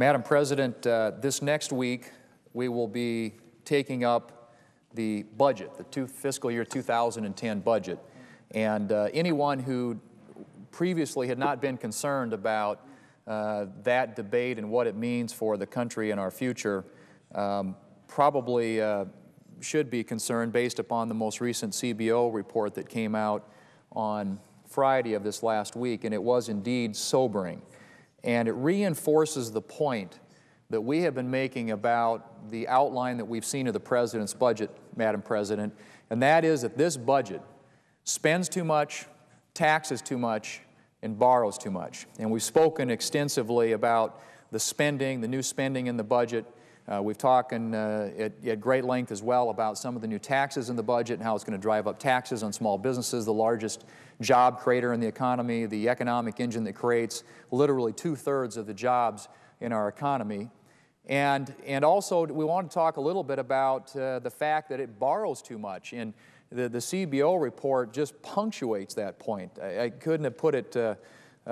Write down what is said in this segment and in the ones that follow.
Madam President, this next week we will be taking up the budget, the fiscal year 2010 budget. And anyone who previously had not been concerned about that debate and what it means for the country and our future probably should be concerned based upon the most recent CBO report that came out on Friday of this last week, and it was indeed sobering. And it reinforces the point that we have been making about the outline that we've seen of the President's budget, Madam President, and that is that this budget spends too much, taxes too much, and borrows too much. And we've spoken extensively about the spending, the new spending in the budget. We've talked at great length as well about some of the new taxes in the budget and how it's going to drive up taxes on small businesses, the largest job creator in the economy, the economic engine that creates literally 2/3 of the jobs in our economy. And also we want to talk a little bit about the fact that it borrows too much. And the CBO report just punctuates that point. I couldn't have put it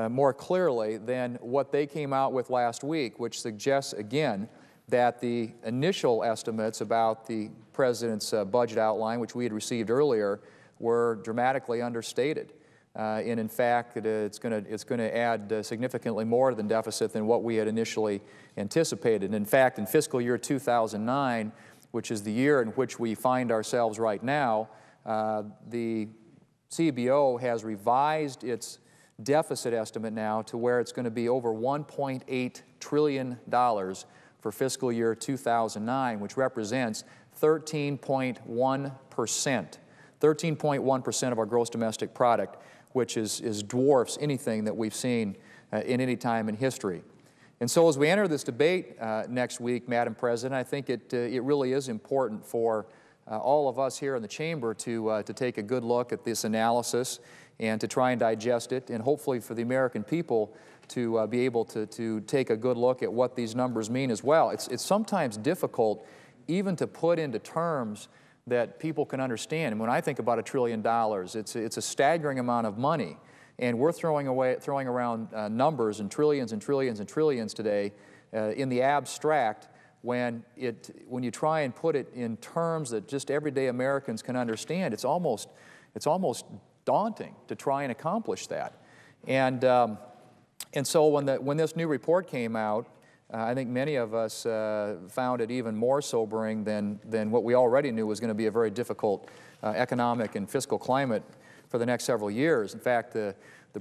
more clearly than what they came out with last week, which suggests, again, that the initial estimates about the President's budget outline, which we had received earlier, were dramatically understated. And in fact, it's going to add significantly more to the deficit than what we had initially anticipated. And in fact, in fiscal year 2009, which is the year in which we find ourselves right now, the CBO has revised its deficit estimate now to where it's going to be over $1.8 trillion for fiscal year 2009, which represents 13.1%. 13.1% of our gross domestic product, which is dwarfs anything that we've seen in any time in history. And so as we enter this debate next week, Madam President, I think it really is important for all of us here in the chamber to take a good look at this analysis and to try and digest it, and hopefully for the American people to be able to take a good look at what these numbers mean as well. It's sometimes difficult even to put into terms that people can understand. And when I think about $1 trillion, it's a staggering amount of money. And we're throwing around numbers and trillions and trillions and trillions today in the abstract when you try and put it in terms that just everyday Americans can understand. It's almost daunting to try and accomplish that. And so when this new report came out, I think many of us found it even more sobering than what we already knew was going to be a very difficult economic and fiscal climate for the next several years. In fact, the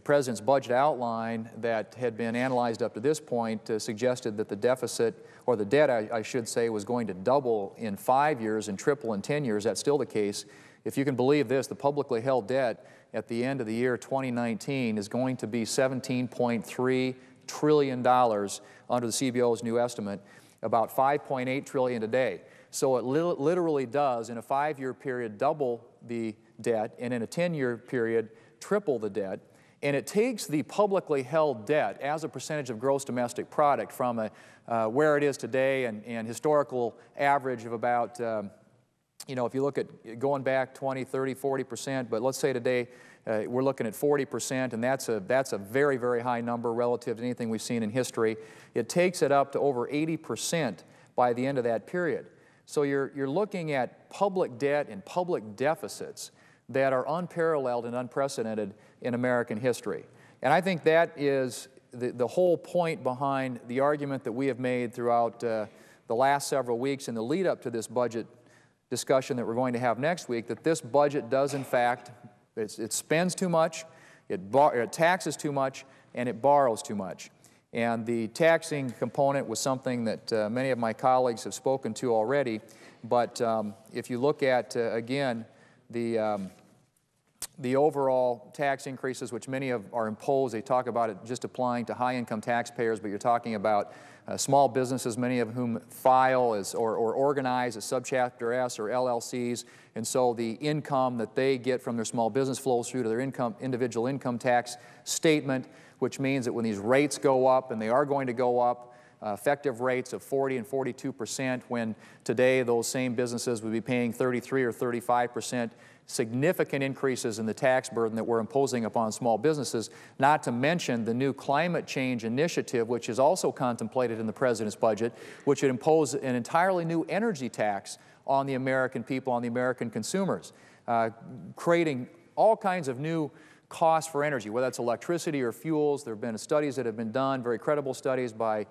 President's budget outline that had been analyzed up to this point suggested that the deficit, or the debt, I should say, was going to double in 5 years and triple in 10 years. That's still the case. If you can believe this, the publicly held debt at the end of the year 2019 is going to be $17.3 trillion under the CBO's new estimate, about $5.8 trillion today. So it literally does, in a 5-year period, double the debt, and in a 10-year period, triple the debt. And it takes the publicly held debt as a percentage of gross domestic product from where it is today and historical average of about, if you look at going back 20, 30, 40%, but let's say today we're looking at 40%, and that's a very, very high number relative to anything we've seen in history. It takes it up to over 80% by the end of that period. So you're looking at public debt and public deficits that are unparalleled and unprecedented in American history. And I think that is the whole point behind the argument that we have made throughout the last several weeks in the lead up to this budget discussion that we're going to have next week, that this budget does in fact, it spends too much, it taxes too much, and it borrows too much. And the taxing component was something that many of my colleagues have spoken to already, but if you look at, again, the overall tax increases, which many are imposed, they talk about it just applying to high-income taxpayers, but you're talking about small businesses, many of whom file as or organize as Subchapter S or LLCs, and so the income that they get from their small business flows through to their individual income tax statement, which means that when these rates go up, and they are going to go up, effective rates of 40 and 42%, when today those same businesses would be paying 33 or 35%. Significant increases in the tax burden that we're imposing upon small businesses, not to mention the new climate change initiative, which is also contemplated in the President's budget, which would impose an entirely new energy tax on the American people, on the American consumers, creating all kinds of new costs for energy, whether that's electricity or fuels. There have been studies that have been done, very credible studies by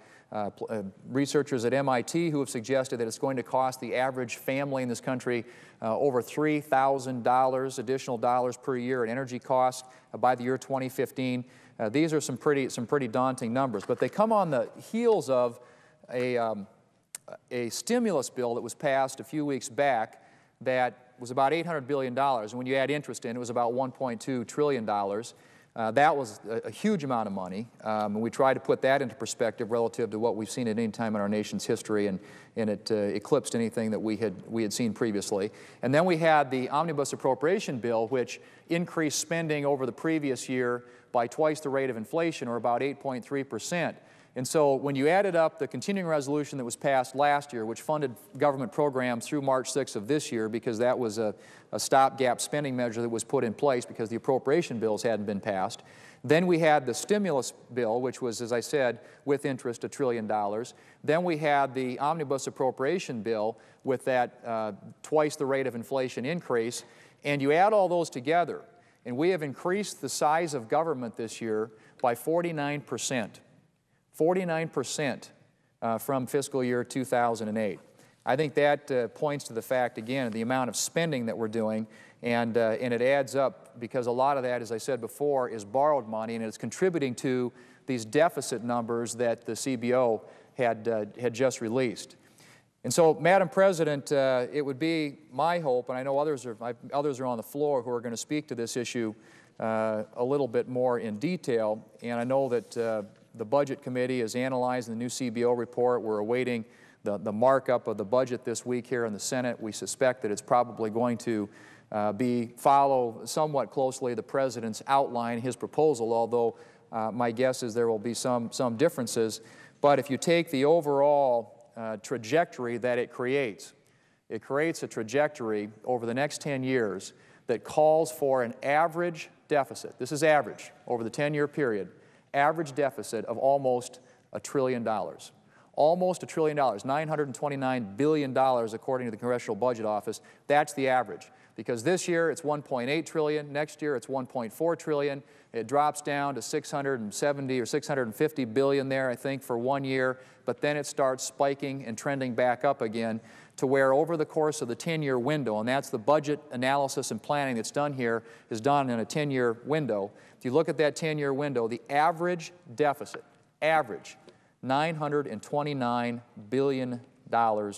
researchers at MIT, who have suggested that it's going to cost the average family in this country over $3,000 additional dollars per year in energy costs by the year 2015. These are some pretty daunting numbers, but they come on the heels of a stimulus bill that was passed a few weeks back that was about $800 billion, and when you add interest in, it was about $1.2 trillion. That was a huge amount of money, and we try to put that into perspective relative to what we've seen at any time in our nation's history, and it eclipsed anything that we had seen previously. And then we had the omnibus appropriation bill, which increased spending over the previous year by twice the rate of inflation, or about 8.3%. And so when you added up the continuing resolution that was passed last year, which funded government programs through March 6th of this year, because that was a stopgap spending measure that was put in place because the appropriation bills hadn't been passed. Then we had the stimulus bill, which was, as I said, with interest, $1 trillion. Then we had the omnibus appropriation bill with that twice the rate of inflation increase. And you add all those together, and we have increased the size of government this year by 49%. 49% from fiscal year 2008. I think that points to the fact, again, of the amount of spending that we're doing, and it adds up because a lot of that, as I said before, is borrowed money, and it's contributing to these deficit numbers that the CBO had just released. And so, Madam President, it would be my hope, and I know others are on the floor who are going to speak to this issue a little bit more in detail, and I know that the Budget Committee is analyzing the new CBO report. We're awaiting the markup of the budget this week here in the Senate. We suspect that it's probably going to follow somewhat closely the President's outline, his proposal, although my guess is there will be some differences. But if you take the overall trajectory that it creates a trajectory over the next 10 years that calls for an average deficit. This is average over the 10-year period. Average deficit of almost $1 trillion. Almost $1 trillion, $929 billion according to the Congressional Budget Office. That's the average. Because this year it's $1.8 trillion, next year it's $1.4 trillion. It drops down to $670 or $650 billion there, I think, for 1 year, but then it starts spiking and trending back up again to where over the course of the 10-year window, and that's the budget analysis and planning that's done here, is done in a 10-year window. If you look at that 10-year window, the average deficit, $929 billion a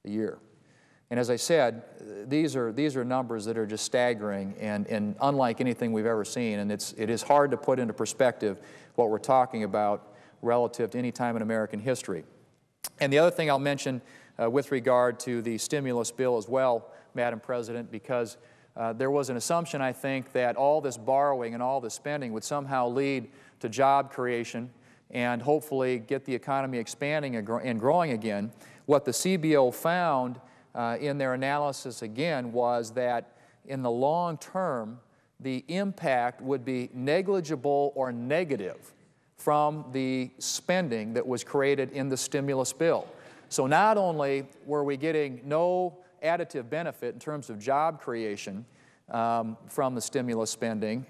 year. And as I said, these are numbers that are just staggering and unlike anything we've ever seen, and it is hard to put into perspective what we're talking about relative to any time in American history. And the other thing I'll mention with regard to the stimulus bill as well, Madam President, because there was an assumption, I think, that all this borrowing and all this spending would somehow lead to job creation and hopefully get the economy expanding and growing again. What the CBO found in their analysis again was that in the long term, the impact would be negligible or negative from the spending that was created in the stimulus bill. So not only were we getting no additive benefit in terms of job creation from the stimulus spending,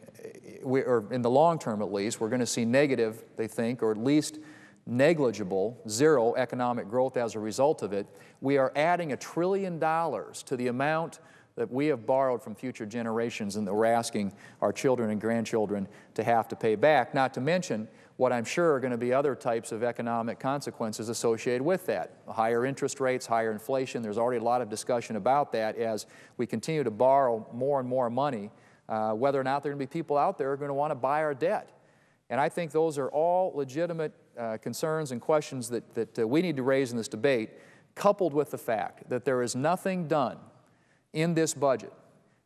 or in the long term at least, we're going to see negative, they think, or at least negligible, zero economic growth as a result of it. We are adding $1 trillion to the amount that we have borrowed from future generations and that we're asking our children and grandchildren to have to pay back, not to mention what I'm sure are going to be other types of economic consequences associated with that. Higher interest rates, higher inflation. There's already a lot of discussion about that as we continue to borrow more and more money, whether or not there are going to be people out there who are going to want to buy our debt. And I think those are all legitimate concerns and questions that we need to raise in this debate, coupled with the fact that there is nothing done in this budget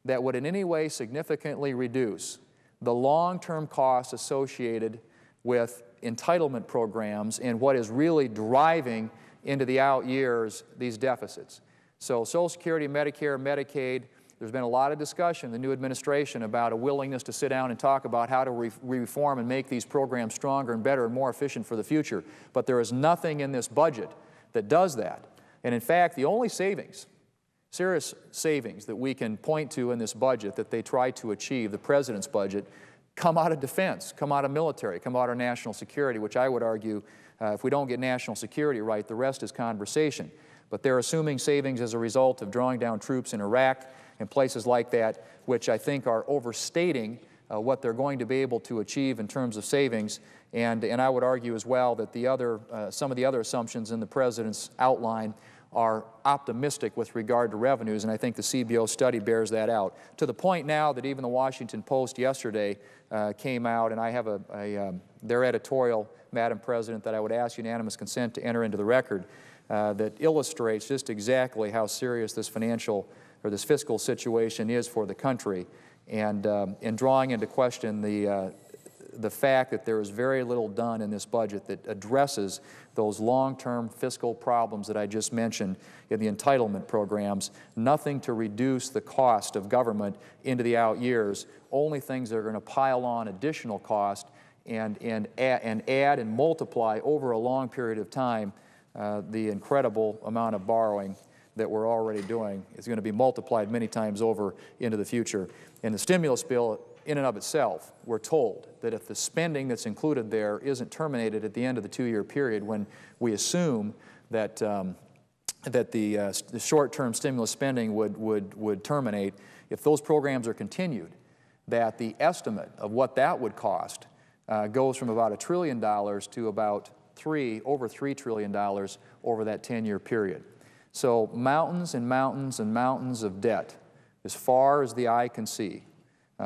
that would in any way significantly reduce the long-term costs associated with entitlement programs and what is really driving into the out years these deficits. So Social Security, Medicare, Medicaid, there's been a lot of discussion in the new administration about a willingness to sit down and talk about how to reform and make these programs stronger and better and more efficient for the future. But there is nothing in this budget that does that. And in fact, the only savings, serious savings that we can point to in this budget that they try to achieve, the President's budget, come out of defense, come out of military, come out of national security, which I would argue, if we don't get national security right, the rest is conversation. But they're assuming savings as a result of drawing down troops in Iraq and places like that, which I think are overstating what they're going to be able to achieve in terms of savings. And I would argue as well that some of the other assumptions in the President's outline are optimistic with regard to revenues, and I think the CBO study bears that out, to the point now that even the Washington Post yesterday came out, and I have their editorial, Madam President, that I would ask unanimous consent to enter into the record, that illustrates just exactly how serious this this fiscal situation is for the country, and in drawing into question the fact that there is very little done in this budget that addresses those long-term fiscal problems that I just mentioned in the entitlement programs, nothing to reduce the cost of government into the out years, only things that are going to pile on additional cost and add and multiply over a long period of time the incredible amount of borrowing that we're already doing is going to be multiplied many times over into the future. And the stimulus bill, in and of itself, we're told that if the spending that's included there isn't terminated at the end of the two-year period, when we assume that the short-term stimulus spending would terminate, if those programs are continued, that the estimate of what that would cost goes from about $1 trillion to about over $3 trillion over that 10-year period. So mountains and mountains and mountains of debt, as far as the eye can see,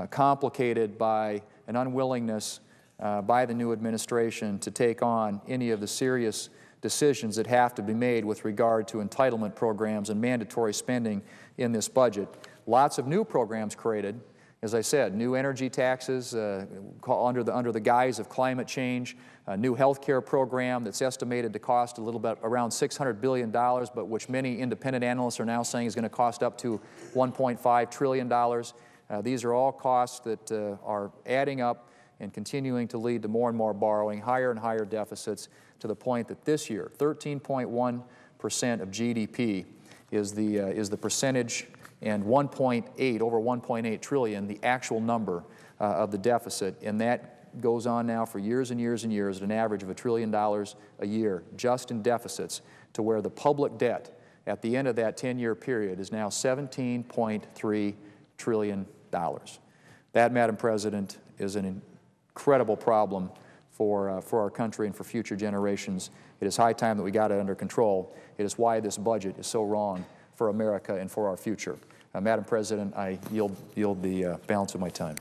complicated by an unwillingness by the new administration to take on any of the serious decisions that have to be made with regard to entitlement programs and mandatory spending in this budget. Lots of new programs created. As I said, new energy taxes under the guise of climate change, a new health care program that's estimated to cost a little bit around $600 billion, but which many independent analysts are now saying is going to cost up to $1.5 trillion. These are all costs that are adding up and continuing to lead to more and more borrowing, higher and higher deficits, to the point that this year, 13.1% of GDP is the percentage, and over 1.8 trillion, the actual number of the deficit, and that goes on now for years and years and years at an average of $1 trillion a year, just in deficits, to where the public debt at the end of that 10-year period is now $17.3 trillion. That, Madam President, is an incredible problem for our country and for future generations. It is high time that we got it under control. It is why this budget is so wrong for America and for our future. Madam President, I yield the balance of my time.